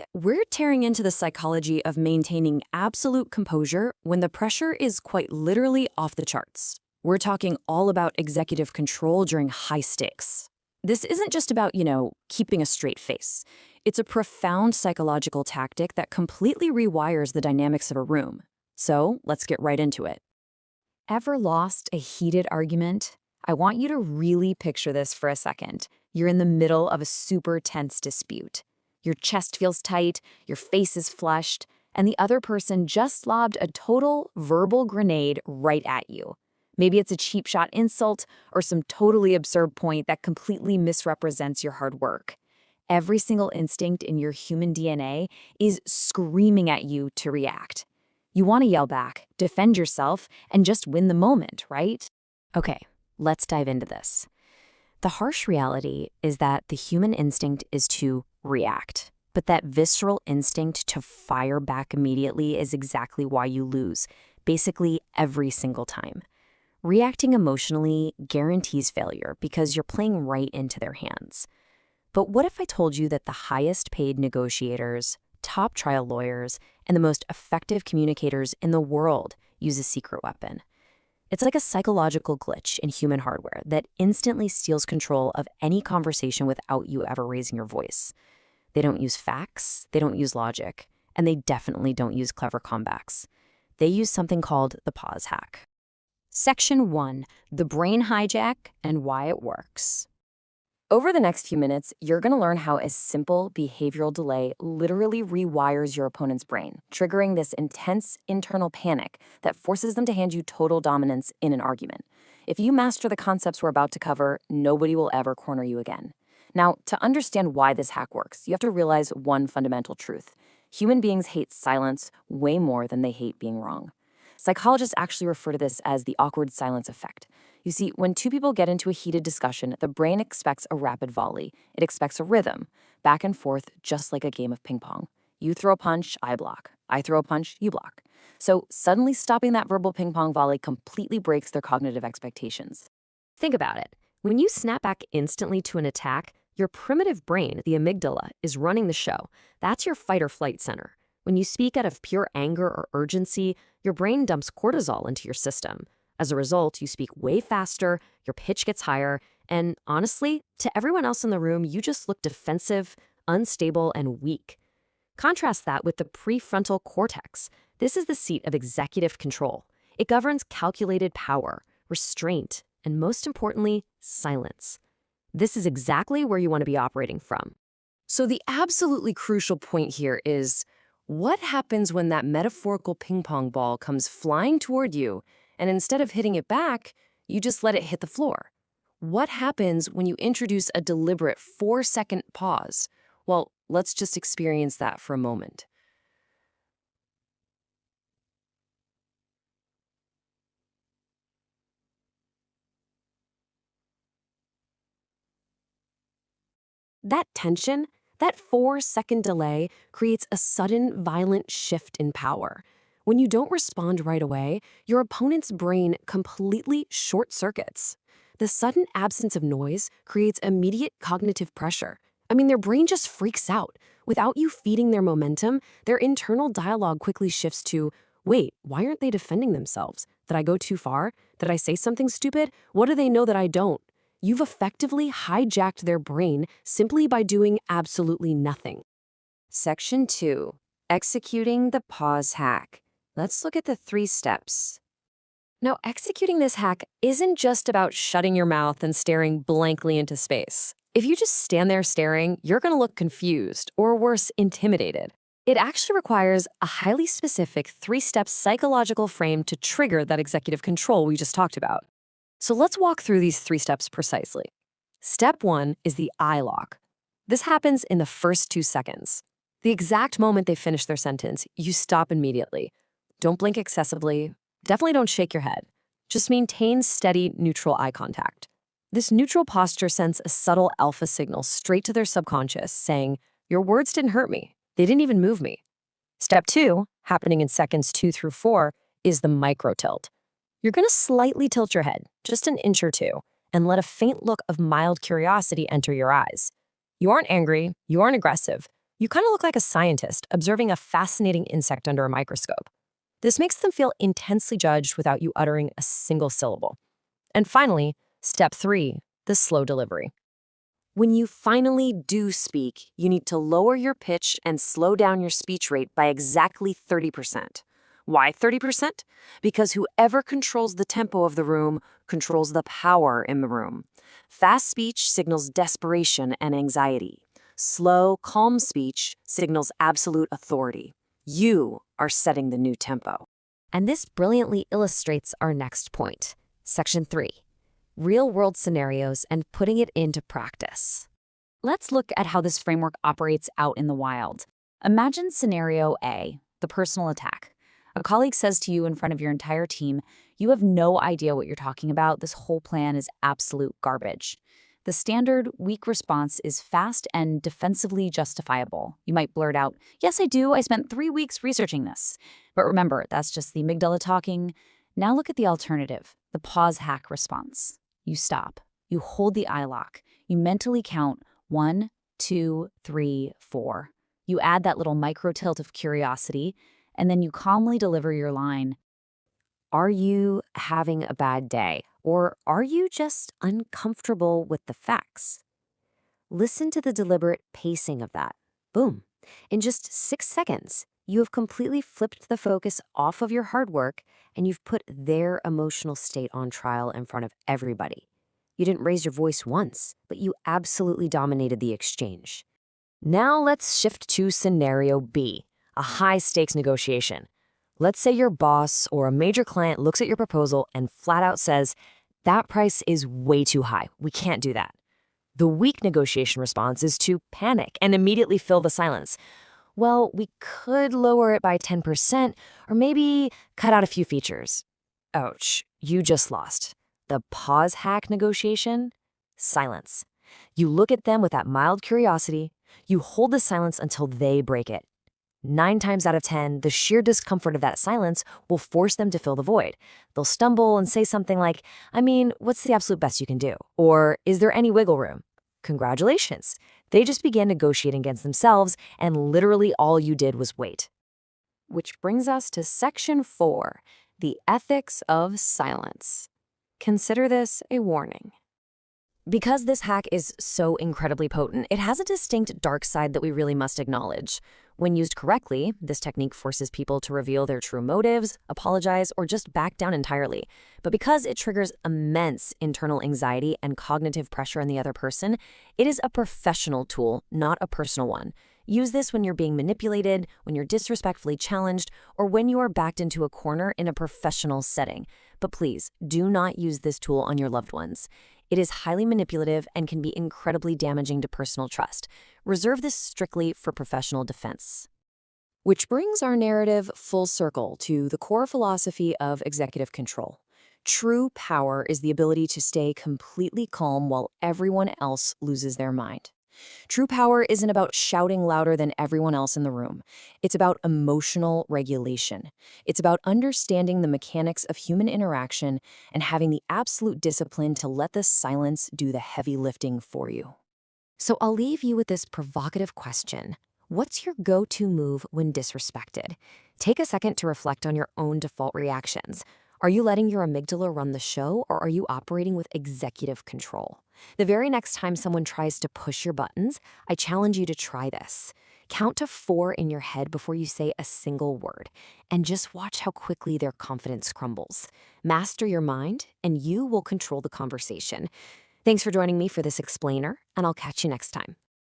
Today, we're tearing into the psychology of maintaining absolute composure when the pressure is quite literally off the charts. We're talking all about executive control during high stakes. This isn't just about, keeping a straight face. It's a profound psychological tactic that completely rewires the dynamics of a room. So let's get right into it. Ever lost a heated argument? I want you to really picture this for a second. You're in the middle of a super tense dispute. Your chest feels tight, your face is flushed, and the other person just lobbed a total verbal grenade right at you. Maybe it's a cheap shot insult or some totally absurd point that completely misrepresents your hard work. Every single instinct in your human DNA is screaming at you to react. You want to yell back, defend yourself, and just win the moment, right? Okay, let's dive into this. The harsh reality is that the human instinct is to react, but that visceral instinct to fire back immediately is exactly why you lose, basically every single time. Reacting emotionally guarantees failure because you're playing right into their hands. But what if I told you that the highest paid negotiators, top trial lawyers, and the most effective communicators in the world use a secret weapon? It's like a psychological glitch in human hardware that instantly steals control of any conversation without you ever raising your voice. They don't use facts, they don't use logic, and they definitely don't use clever comebacks. They use something called the pause hack. Section 1, the brain hijack and why it works. Over the next few minutes, you're going to learn how a simple behavioral delay literally rewires your opponent's brain, triggering this intense internal panic that forces them to hand you total dominance in an argument. If you master the concepts we're about to cover, nobody will ever corner you again. Now, to understand why this hack works, you have to realize one fundamental truth. Human beings hate silence way more than they hate being wrong. Psychologists actually refer to this as the awkward silence effect. You see, when two people get into a heated discussion, the brain expects a rapid volley. It expects a rhythm, back and forth, just like a game of ping pong. You throw a punch, I block. I throw a punch, you block. So suddenly stopping that verbal ping pong volley completely breaks their cognitive expectations. Think about it. When you snap back instantly to an attack, your primitive brain, the amygdala, is running the show. That's your fight or flight center. When you speak out of pure anger or urgency, your brain dumps cortisol into your system. As a result, you speak way faster, your pitch gets higher, and honestly, to everyone else in the room, you just look defensive, unstable, and weak. Contrast that with the prefrontal cortex. This is the seat of executive control. It governs calculated power, restraint, and most importantly, silence. This is exactly where you want to be operating from. So the absolutely crucial point here is, what happens when that metaphorical ping pong ball comes flying toward you, and instead of hitting it back, you just let it hit the floor? What happens when you introduce a deliberate 4-second pause? Well, let's just experience that for a moment. That tension, that 4-second delay, creates a sudden, violent shift in power. When you don't respond right away, your opponent's brain completely short-circuits. The sudden absence of noise creates immediate cognitive pressure. Their brain just freaks out. Without you feeding their momentum, their internal dialogue quickly shifts to, wait, why aren't they defending themselves? Did I go too far? Did I say something stupid? What do they know that I don't? You've effectively hijacked their brain simply by doing absolutely nothing. Section 2, executing the pause hack. Let's look at the 3 steps. Now, executing this hack isn't just about shutting your mouth and staring blankly into space. If you just stand there staring, you're going to look confused, or worse, intimidated. It actually requires a highly specific 3-step psychological frame to trigger that executive control we just talked about. So let's walk through these 3 steps precisely. Step 1 is the eye lock. This happens in the first 2 seconds. The exact moment they finish their sentence, you stop immediately. Don't blink excessively. Definitely don't shake your head. Just maintain steady, neutral eye contact. This neutral posture sends a subtle alpha signal straight to their subconscious, saying, your words didn't hurt me. They didn't even move me. Step 2, happening in seconds 2 through 4, is the micro tilt. You're going to slightly tilt your head, just an inch or 2, and let a faint look of mild curiosity enter your eyes. You aren't angry, you aren't aggressive, You kind of look like a scientist observing a fascinating insect under a microscope. This makes them feel intensely judged without you uttering a single syllable. And finally, step 3, the slow delivery. When you finally do speak, you need to lower your pitch and slow down your speech rate by exactly 30%. Why 30%? Because whoever controls the tempo of the room controls the power in the room. Fast speech signals desperation and anxiety. Slow, calm speech signals absolute authority. You are setting the new tempo. And this brilliantly illustrates our next point, Section 3. Real-world scenarios and putting it into practice. Let's look at how this framework operates out in the wild. Imagine scenario A, the personal attack. A colleague says to you in front of your entire team, "You have no idea what you're talking about. This whole plan is absolute garbage." The standard weak response is fast and defensively justifiable. You might blurt out, "Yes, I do. I spent 3 weeks researching this." But remember, that's just the amygdala talking. Now look at the alternative, the pause hack response. You stop. You hold the eye lock. You mentally count 1, 2, 3, 4. You add that little micro tilt of curiosity, and then you calmly deliver your line. Are you having a bad day? Or are you just uncomfortable with the facts? Listen to the deliberate pacing of that. Boom. In just 6 seconds, you have completely flipped the focus off of your hard work and you've put their emotional state on trial in front of everybody. You didn't raise your voice once, but you absolutely dominated the exchange. Now let's shift to scenario B, a high-stakes negotiation. Let's say your boss or a major client looks at your proposal and flat out says, "That price is way too high. We can't do that." The weak negotiation response is to panic and immediately fill the silence. "Well, we could lower it by 10% or maybe cut out a few features." Ouch, you just lost. The pause hack negotiation? Silence. You look at them with that mild curiosity. You hold the silence until they break it. 9 times out of 10, the sheer discomfort of that silence will force them to fill the void. They'll stumble and say something like, "I mean, what's the absolute best you can do?" Or, "Is there any wiggle room?" Congratulations. They just began negotiating against themselves, and literally all you did was wait. Which brings us to Section 4, the ethics of silence. Consider this a warning. Because this hack is so incredibly potent, it has a distinct dark side that we really must acknowledge. When used correctly, this technique forces people to reveal their true motives, apologize, or just back down entirely. But because it triggers immense internal anxiety and cognitive pressure on the other person, it is a professional tool, not a personal one. Use this when you're being manipulated, when you're disrespectfully challenged, or when you are backed into a corner in a professional setting. But please, do not use this tool on your loved ones. It is highly manipulative and can be incredibly damaging to personal trust. Reserve this strictly for professional defense. Which brings our narrative full circle to the core philosophy of executive control. True power is the ability to stay completely calm while everyone else loses their mind. True power isn't about shouting louder than everyone else in the room. It's about emotional regulation. It's about understanding the mechanics of human interaction and having the absolute discipline to let the silence do the heavy lifting for you. So I'll leave you with this provocative question. What's your go-to move when disrespected? Take a second to reflect on your own default reactions. Are you letting your amygdala run the show, or are you operating with executive control? The very next time someone tries to push your buttons, I challenge you to try this. Count to 4 in your head before you say a single word, and just watch how quickly their confidence crumbles. Master your mind, and you will control the conversation. Thanks for joining me for this explainer, and I'll catch you next time.